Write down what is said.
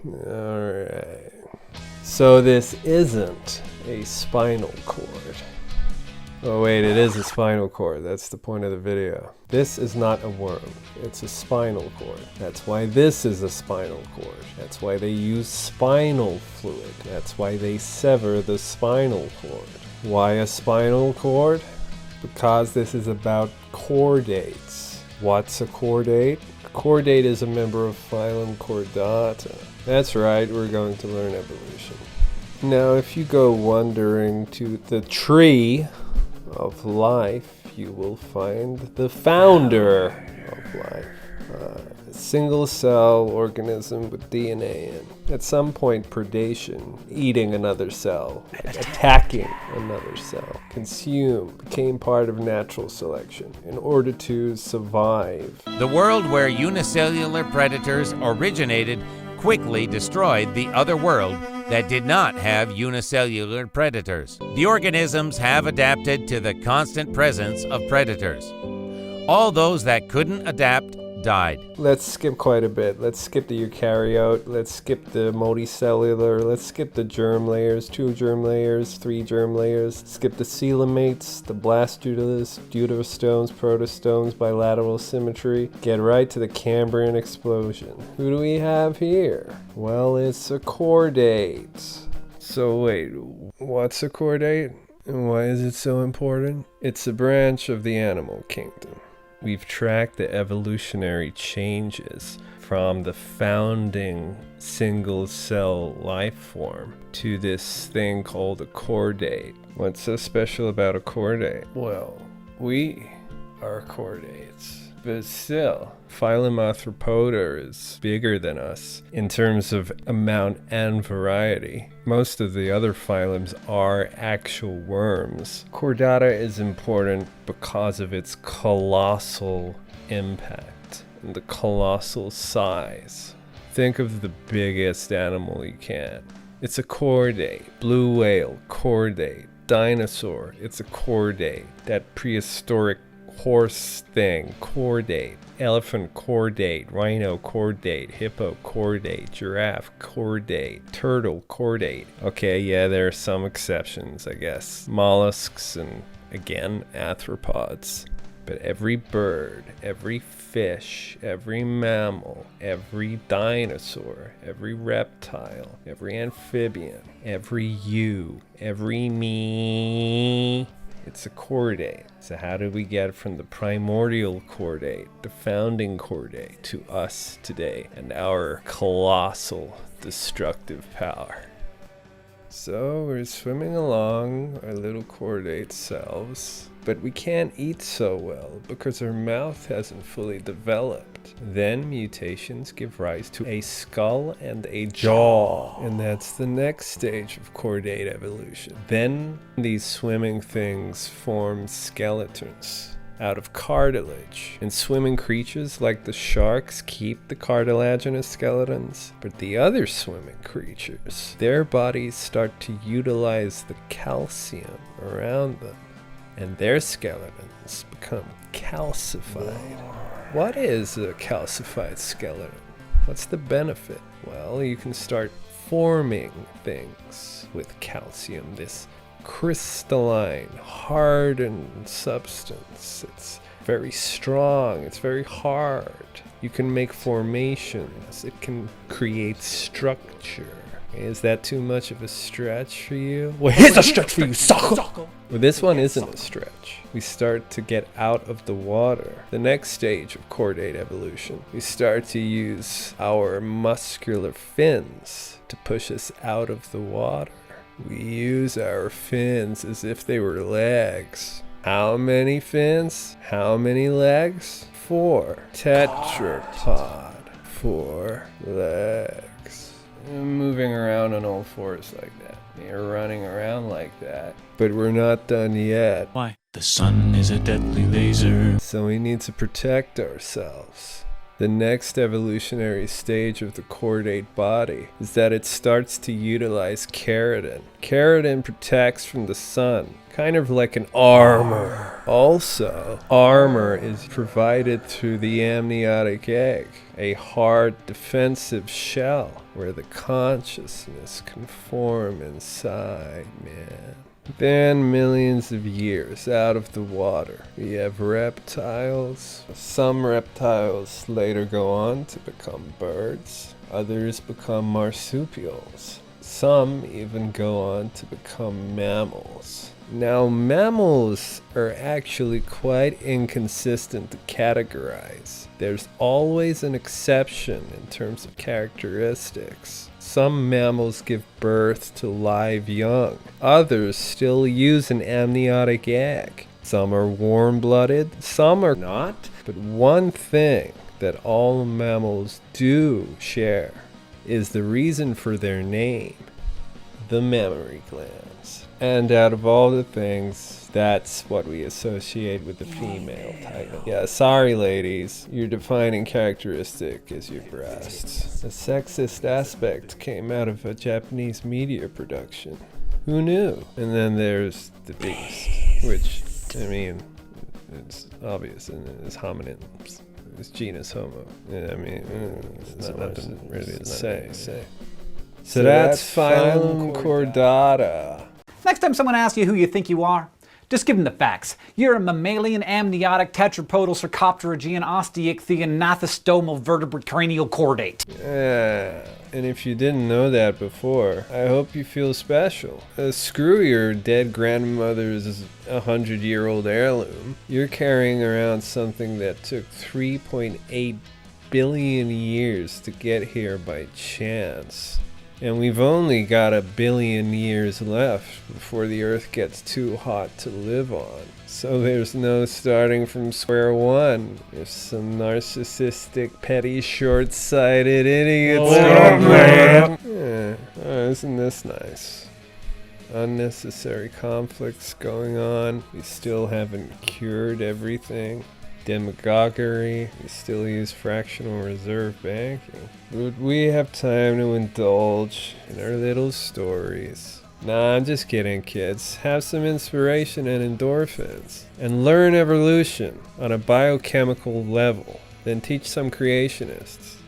Alright. So this isn't a spinal cord. Oh wait, it is a spinal cord. That's the point of the video. This is not a worm. It's a spinal cord. That's why this is a spinal cord. That's why they use spinal fluid. That's why they sever the spinal cord. Why a spinal cord? Because this is about chordates. What's a chordate? A chordate is a member of phylum Chordata. That's right, we're going to learn evolution. Now, if you go wandering to the tree of life, you will find the founder of life. A single cell organism with DNA in. At some point, predation, eating another cell, attacking another cell, consume, became part of natural selection in order to survive. The world where unicellular predators originated quickly destroyed the other world that did not have unicellular predators. The organisms have adapted to the constant presence of predators. All those that couldn't adapt died. Let's skip quite a bit. Let's skip the eukaryote. Let's skip the multicellular. Let's skip the germ layers, 2 germ layers, 3 germ layers. Skip the coelomates, the blastostomes, deuterostomes, protostomes, bilateral symmetry. Get right to the Cambrian Explosion. Who do we have here? Well, it's a chordate. So wait, what's a chordate? And why is it so important? It's a branch of the animal kingdom. We've tracked the evolutionary changes from the founding single-cell life form to this thing called a chordate. What's so special about a chordate? Well, we are chordates. But still, phylum Arthropoda is bigger than us in terms of amount and variety. Most of the other phylums are actual worms. Chordata is important because of its colossal impact and the colossal size. Think of the biggest animal you can. It's a chordate. Blue whale, chordate. Dinosaur, it's a chordate. That prehistoric horse thing, chordate. Elephant, chordate. Rhino, chordate. Hippo, chordate. Giraffe, chordate. Turtle, chordate. Okay, yeah, there are some exceptions, I guess. Mollusks and, again, arthropods. But every bird, every fish, every mammal, every dinosaur, every reptile, every amphibian, every you, every me, it's a chordate. So how did we get from the primordial chordate, the founding chordate, to us today and our colossal destructive power? So we're swimming along our little chordate selves, but we can't eat so well because our mouth hasn't fully developed. Then mutations give rise to a skull and a jaw, and that's the next stage of chordate evolution. Then these swimming things form skeletons out of cartilage. And swimming creatures like the sharks keep the cartilaginous skeletons, but the other swimming creatures, their bodies start to utilize the calcium around them, and their skeletons become calcified. What is a calcified skeleton? What's the benefit? Well, you can start forming things with calcium, this crystalline, hardened substance. It's very strong, it's very hard. You can make formations, it can create structure. Is that too much of a stretch for you? Well, here's a stretch for you, sucker! Well, this one isn't a stretch. We start to get out of the water. The next stage of chordate evolution, we start to use our muscular fins to push us out of the water. We use our fins as if they were legs. How many fins? How many legs? 4. Tetrapod. 4 legs. Moving around on all fours like that. You're running around like that. But we're not done yet. Why? The sun is a deadly laser. So we need to protect ourselves. The next evolutionary stage of the chordate body is that it starts to utilize keratin. Keratin protects from the sun, kind of like an armor. Also, armor is provided through the amniotic egg, a hard defensive shell where the consciousness can form inside, man. Then millions of years out of the water, we have reptiles. Some reptiles later go on to become birds. Others become marsupials. Some even go on to become mammals. Now, mammals are actually quite inconsistent to categorize. There's always an exception in terms of characteristics. Some mammals give birth to live young. Others still use an amniotic egg. Some are warm-blooded, some are not. But one thing that all mammals do share is the reason for their name, the mammary glands. And out of all the things, that's what we associate with the female title. Yeah, sorry ladies, your defining characteristic is your breasts. A sexist aspect came out of a Japanese media production. Who knew? And then there's the beast, which, I mean, it's obvious, and it's hominins. It's genus Homo. Yeah, I mean, it's nothing really to say. So that's phylum Chordata. Next time someone asks you who you think you are, just give them the facts. You're a mammalian, amniotic, tetrapodal, sarcopterygian, osteichthyon, gnathostomal, vertebrate, cranial chordate. Yeah, and if you didn't know that before, I hope you feel special. Screw your dead grandmother's 100-year-old heirloom. You're carrying around something that took 3.8 billion years to get here by chance. And we've only got 1 billion years left before the Earth gets too hot to live on. So there's no starting from square one if some narcissistic, petty, short-sighted idiots. Isn't this nice? Unnecessary conflicts going on. We still haven't cured everything. Demagoguery. We still use fractional reserve banking. But we have time to indulge in our little stories. Nah, I'm just kidding, kids. Have some inspiration and endorphins. And learn evolution on a biochemical level. Then teach some creationists.